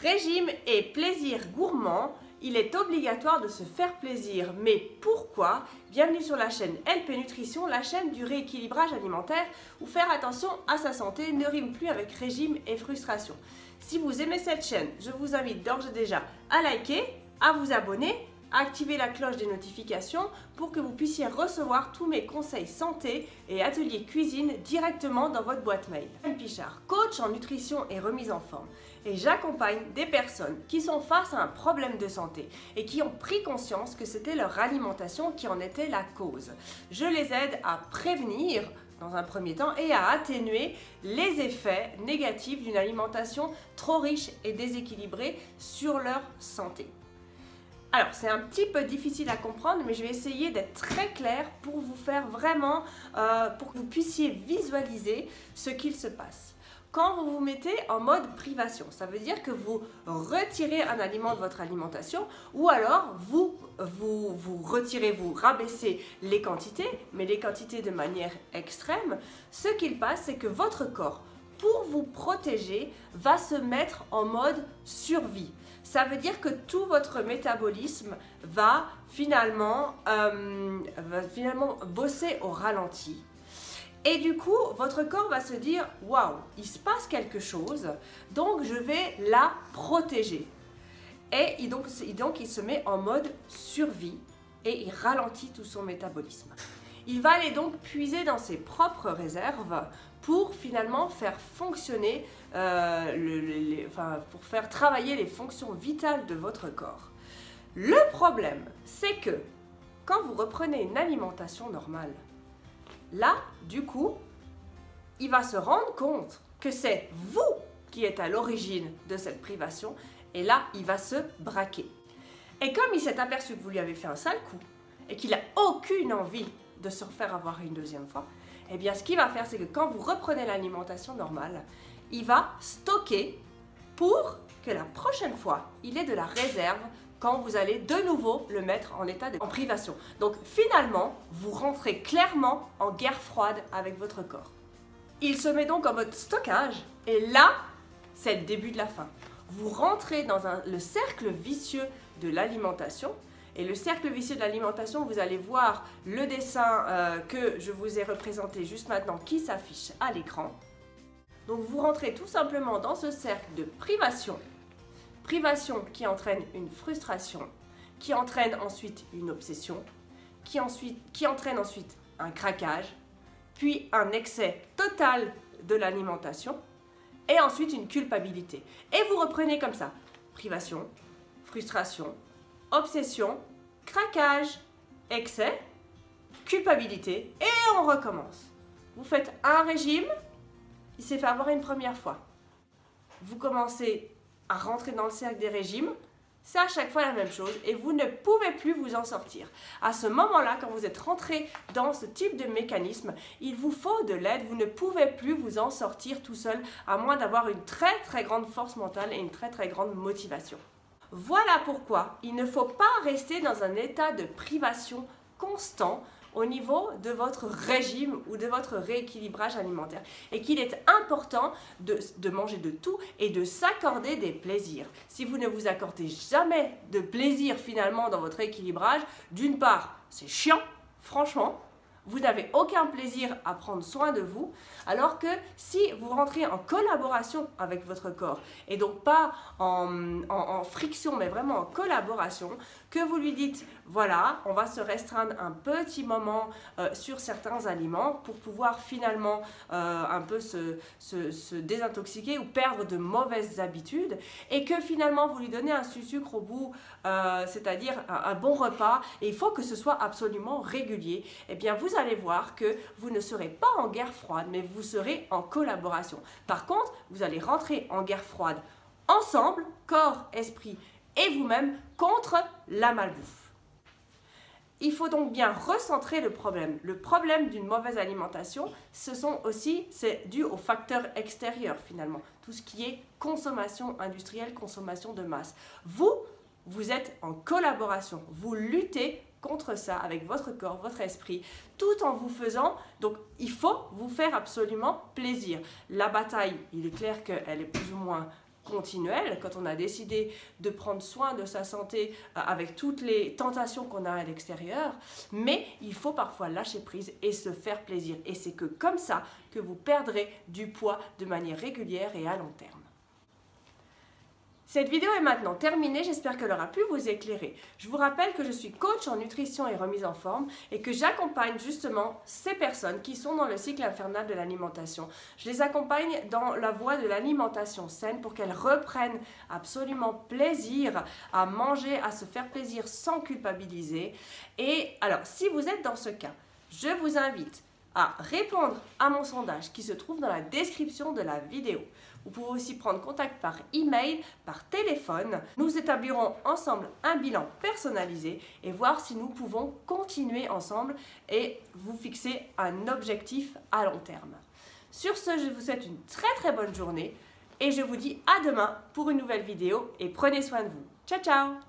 Régime et plaisir gourmand, il est obligatoire de se faire plaisir. Mais pourquoi? Bienvenue sur la chaîne LP Nutrition, la chaîne du rééquilibrage alimentaire, où faire attention à sa santé ne rime plus avec régime et frustration. Si vous aimez cette chaîne, je vous invite d'ores et déjà à liker, à vous abonner, à activer la cloche des notifications pour que vous puissiez recevoir tous mes conseils santé et ateliers cuisine directement dans votre boîte mail. Anne Pichard, coach en nutrition et remise en forme. Et j'accompagne des personnes qui sont face à un problème de santé et qui ont pris conscience que c'était leur alimentation qui en était la cause. Je les aide à prévenir dans un premier temps et à atténuer les effets négatifs d'une alimentation trop riche et déséquilibrée sur leur santé. Alors, c'est un petit peu difficile à comprendre, mais je vais essayer d'être très claire pour vous faire vraiment, pour que vous puissiez visualiser ce qu'il se passe. Quand vous vous mettez en mode privation, ça veut dire que vous retirez un aliment de votre alimentation ou alors vous retirez, vous rabaissez les quantités, mais les quantités de manière extrême. Ce qu'il passe, c'est que votre corps, pour vous protéger, va se mettre en mode survie. Ça veut dire que tout votre métabolisme va finalement bosser au ralenti. Et du coup, votre corps va se dire « Waouh, il se passe quelque chose, donc je vais la protéger ». Et donc, il se met en mode survie et il ralentit tout son métabolisme. Il va aller donc puiser dans ses propres réserves pour finalement faire fonctionner, pour faire travailler les fonctions vitales de votre corps. Le problème, c'est que quand vous reprenez une alimentation normale, là, du coup, il va se rendre compte que c'est vous qui êtes à l'origine de cette privation et là, il va se braquer. Et comme il s'est aperçu que vous lui avez fait un sale coup et qu'il n'a aucune envie de se refaire avoir une deuxième fois, eh bien, ce qu'il va faire, c'est que quand vous reprenez l'alimentation normale, il va stocker pour que la prochaine fois, il ait de la réserve quand vous allez de nouveau le mettre en état en privation. Donc finalement, vous rentrez clairement en guerre froide avec votre corps. Il se met donc en mode stockage et là, c'est le début de la fin. Vous rentrez dans le cercle vicieux de l'alimentation. Et le cercle vicieux de l'alimentation, vous allez voir le dessin que je vous ai représenté juste maintenant qui s'affiche à l'écran. Donc vous rentrez tout simplement dans ce cercle de privation. Privation qui entraîne une frustration, qui entraîne ensuite une obsession, qui entraîne ensuite un craquage, puis un excès total de l'alimentation et ensuite une culpabilité. Et vous reprenez comme ça, privation, frustration, obsession, craquage, excès, culpabilité et on recommence. Vous faites un régime, il s'est fait avoir une première fois. Vous commencez à rentrer dans le cercle des régimes, c'est à chaque fois la même chose et vous ne pouvez plus vous en sortir. À ce moment-là, quand vous êtes rentré dans ce type de mécanisme, il vous faut de l'aide, vous ne pouvez plus vous en sortir tout seul à moins d'avoir une très grande force mentale et une très grande motivation. Voilà pourquoi il ne faut pas rester dans un état de privation constant au niveau de votre régime ou de votre rééquilibrage alimentaire et qu'il est important de manger de tout et de s'accorder des plaisirs. Si vous ne vous accordez jamais de plaisir finalement dans votre rééquilibrage, d'une part, c'est chiant, franchement, vous n'avez aucun plaisir à prendre soin de vous, alors que si vous rentrez en collaboration avec votre corps, et donc pas en friction, mais vraiment en collaboration, que vous lui dites, voilà, on va se restreindre un petit moment sur certains aliments pour pouvoir finalement un peu se désintoxiquer ou perdre de mauvaises habitudes, et que finalement vous lui donnez un sucre au bout, c'est-à-dire un bon repas, et il faut que ce soit absolument régulier, et bien vous allez voir que vous ne serez pas en guerre froide, mais vous serez en collaboration. Par contre, vous allez rentrer en guerre froide ensemble, corps, esprit et vous-même, contre la malbouffe. Il faut donc bien recentrer le problème. Le problème d'une mauvaise alimentation, c'est dû aux facteurs extérieurs finalement. Tout ce qui est consommation industrielle, consommation de masse. Vous êtes en collaboration, vous luttez contre ça avec votre corps, votre esprit, tout en vous faisant, donc il faut vous faire absolument plaisir. La bataille, il est clair qu'elle est plus ou moins continuelle, quand on a décidé de prendre soin de sa santé avec toutes les tentations qu'on a à l'extérieur, mais il faut parfois lâcher prise et se faire plaisir. Et c'est que comme ça que vous perdrez du poids de manière régulière et à long terme. Cette vidéo est maintenant terminée, j'espère qu'elle aura pu vous éclairer. Je vous rappelle que je suis coach en nutrition et remise en forme et que j'accompagne justement ces personnes qui sont dans le cycle infernal de l'alimentation. Je les accompagne dans la voie de l'alimentation saine pour qu'elles reprennent absolument plaisir à manger, à se faire plaisir sans culpabiliser. Et alors, si vous êtes dans ce cas, je vous invite à répondre à mon sondage qui se trouve dans la description de la vidéo. Vous pouvez aussi prendre contact par email, par téléphone. Nous établirons ensemble un bilan personnalisé et voir si nous pouvons continuer ensemble et vous fixer un objectif à long terme. Sur ce, je vous souhaite une très bonne journée et je vous dis à demain pour une nouvelle vidéo et prenez soin de vous. Ciao ciao!